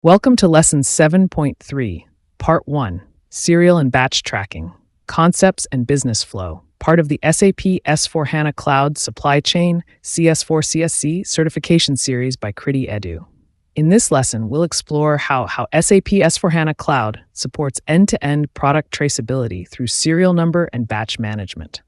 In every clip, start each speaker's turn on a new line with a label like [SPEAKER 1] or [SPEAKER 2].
[SPEAKER 1] Welcome to Lesson 7.3, Part 1, Serial and Batch Tracking, Concepts and Business Flow, part of the SAP S/4HANA Cloud Supply Chain CS4 CSC Certification Series by KRTI Edu. In this lesson, we'll explore how SAP S/4HANA Cloud supports end-to-end product traceability through serial number and batch management.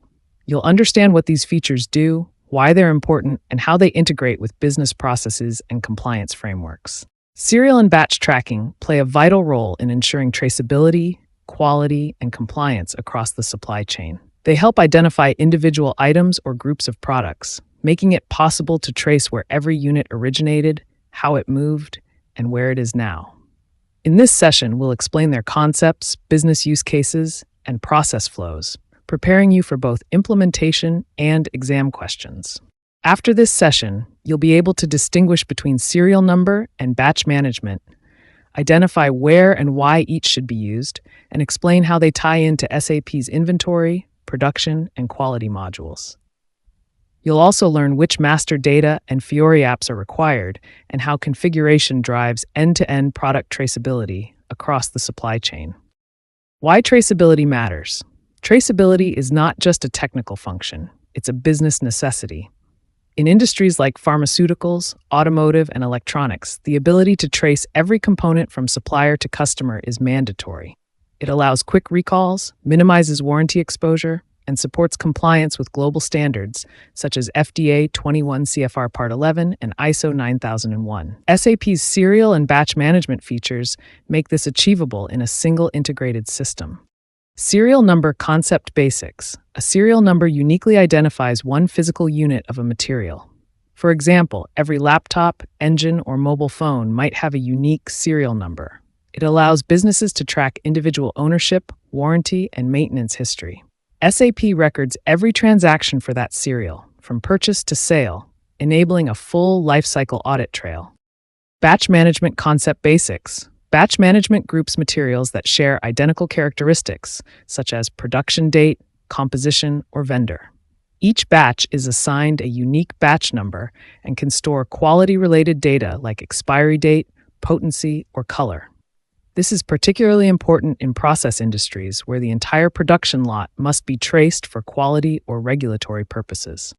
[SPEAKER 1] You'll understand what these features do, why they're important, and how they integrate with business processes and compliance frameworks. Serial and batch tracking play a vital role in ensuring traceability, quality, and compliance across the supply chain. They help identify individual items or groups of products, making it possible to trace where every unit originated, how it moved, and where it is now. In this session, we'll explain their concepts, business use cases, and process flows, preparing you for both implementation and exam questions. After this session, you'll be able to distinguish between serial number and batch management, identify where and why each should be used, and explain how they tie into SAP's inventory, production, and quality modules. You'll also learn which master data and Fiori apps are required and how configuration drives end-to-end product traceability across the supply chain. Why traceability matters. Traceability is not just a technical function, it's a business necessity. In industries like pharmaceuticals, automotive, and electronics, the ability to trace every component from supplier to customer is mandatory. It allows quick recalls, minimizes warranty exposure, and supports compliance with global standards such as FDA 21 CFR Part 11 and ISO 9001. SAP's serial and batch management features make this achievable in a single integrated system. Serial number concept basics. A serial number uniquely identifies one physical unit of a material. For example, every laptop, engine, or mobile phone might have a unique serial number. It allows businesses to track individual ownership, warranty, and maintenance history. SAP records every transaction for that serial, from purchase to sale, enabling a full lifecycle audit trail. Batch management concept basics. Batch management groups materials that share identical characteristics, such as production date, composition, or vendor. Each batch is assigned a unique batch number and can store quality-related data like expiry date, potency, or color. This is particularly important in process industries where the entire production lot must be traced for quality or regulatory purposes.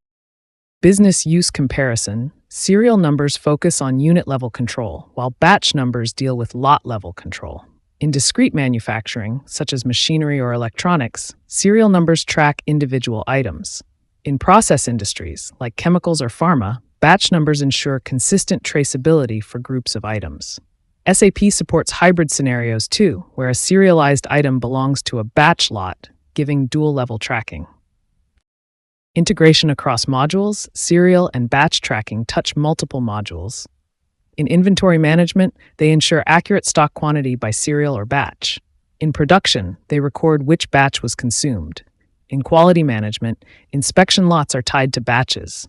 [SPEAKER 1] Business use comparison. Serial numbers focus on unit-level control, while batch numbers deal with lot-level control. In discrete manufacturing, such as machinery or electronics, serial numbers track individual items. In process industries, like chemicals or pharma, batch numbers ensure consistent traceability for groups of items. SAP supports hybrid scenarios too, where a serialized item belongs to a batch lot, giving dual-level tracking. Integration across modules, serial and batch tracking touch multiple modules. In inventory management, they ensure accurate stock quantity by serial or batch. In production, they record which batch was consumed. In quality management, inspection lots are tied to batches.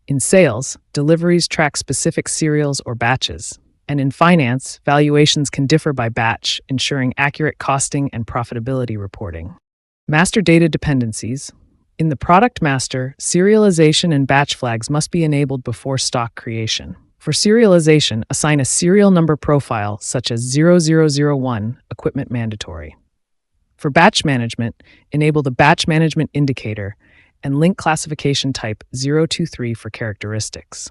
[SPEAKER 1] In sales, deliveries track specific serials or batches. And in finance, valuations can differ by batch, ensuring accurate costing and profitability reporting. Master data dependencies. In the product master, serialization and batch flags must be enabled before stock creation. For serialization, assign a serial number profile such as 0001, equipment mandatory. For batch management, enable the batch management indicator and link classification type 023 for characteristics.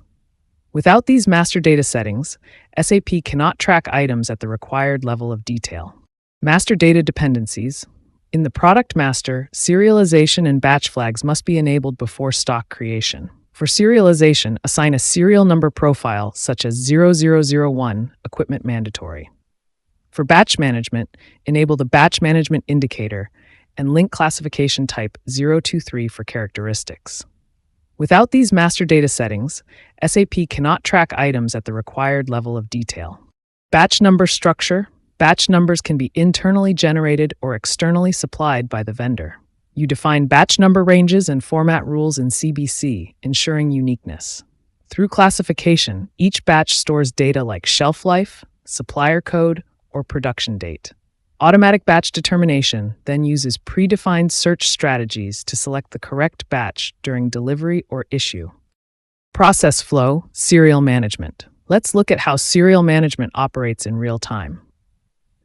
[SPEAKER 1] Without these master data settings, SAP cannot track items at the required level of detail. Master data dependencies. In the product master, serialization and batch flags must be enabled before stock creation. For serialization, assign a serial number profile such as 0001, equipment mandatory. For batch management, enable the batch management indicator and link classification type 023 for characteristics. Without these master data settings, SAP cannot track items at the required level of detail. Batch number structure. Batch numbers can be internally generated or externally supplied by the vendor. You define batch number ranges and format rules in CBC, ensuring uniqueness. Through classification, each batch stores data like shelf life, supplier code, or production date. Automatic batch determination then uses predefined search strategies to select the correct batch during delivery or issue. Process flow, serial management. Let's look at how serial management operates in real time.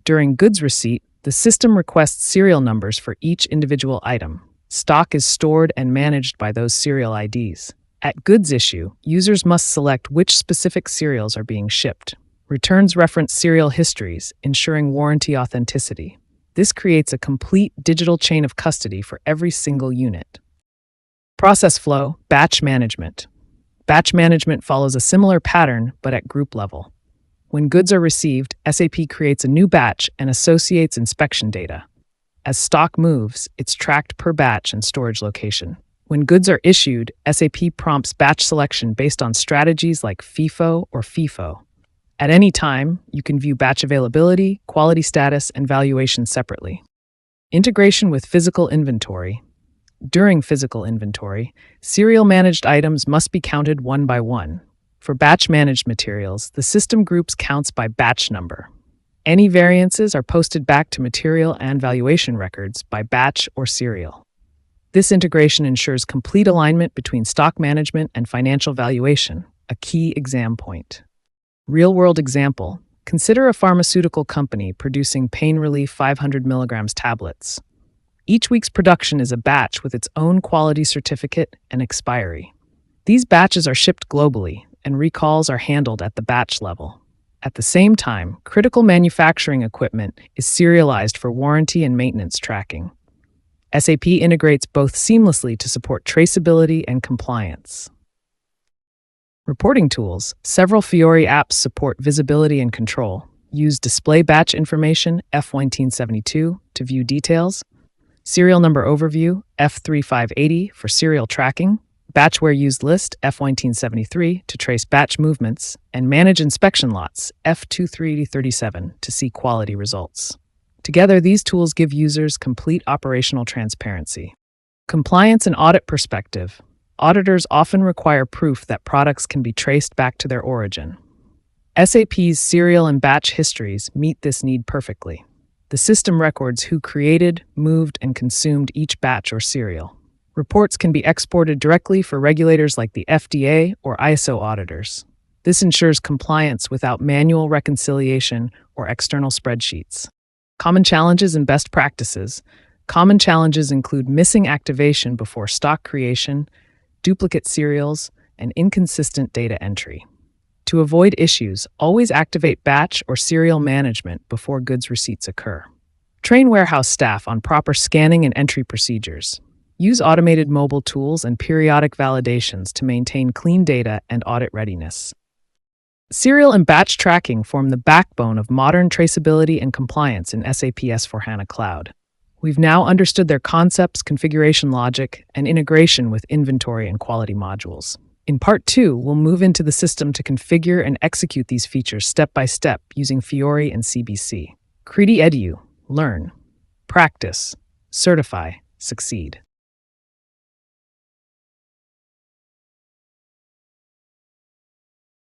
[SPEAKER 1] During goods receipt, the system requests serial numbers for each individual item. Stock is stored and managed by those serial IDs. At goods issue, users must select which specific serials are being shipped. Returns reference serial histories, ensuring warranty authenticity. This creates a complete digital chain of custody for every single unit. Process flow, batch management. Batch management follows a similar pattern, but at group level. When goods are received, SAP creates a new batch and associates inspection data. As stock moves, it's tracked per batch and storage location. When goods are issued, SAP prompts batch selection based on strategies like FIFO or FIFO. At any time, you can view batch availability, quality status, and valuation separately. Integration with physical inventory. During physical inventory, serial managed items must be counted one by one. For batch managed materials, the system groups counts by batch number. Any variances are posted back to material and valuation records by batch or serial. This integration ensures complete alignment between stock management and financial valuation, a key exam point. Real-world example. Consider a pharmaceutical company producing pain relief 500 milligrams tablets. Each week's production is a batch with its own quality certificate and expiry. These batches are shipped globally, and recalls are handled at the batch level. At the same time, critical manufacturing equipment is serialized for warranty and maintenance tracking. SAP integrates both seamlessly to support traceability and compliance. Reporting tools. Several Fiori apps support visibility and control. Use display batch information F1972 to view details, serial number overview F3580 for serial tracking, batch where used list F1973 to trace batch movements, and manage inspection lots F2337 to see quality results. Together, these tools give users complete operational transparency. Compliance and audit perspective. Auditors often require proof that products can be traced back to their origin. SAP's serial and batch histories meet this need perfectly. The system records who created, moved, and consumed each batch or serial. Reports can be exported directly for regulators like the FDA or ISO auditors. This ensures compliance without manual reconciliation or external spreadsheets. Common challenges and best practices. Common challenges include missing activation before stock creation, duplicate serials, and inconsistent data entry. To avoid issues, always activate batch or serial management before goods receipts occur. Train warehouse staff on proper scanning and entry procedures. Use automated mobile tools and periodic validations to maintain clean data and audit readiness. Serial and batch tracking form the backbone of modern traceability and compliance in SAP S/4HANA Cloud. We've now understood their concepts, configuration logic, and integration with inventory and quality modules. In Part 2, we'll move into the system to configure and execute these features step by step using Fiori and CBC. KRTI Edu. Learn, practice, certify, succeed.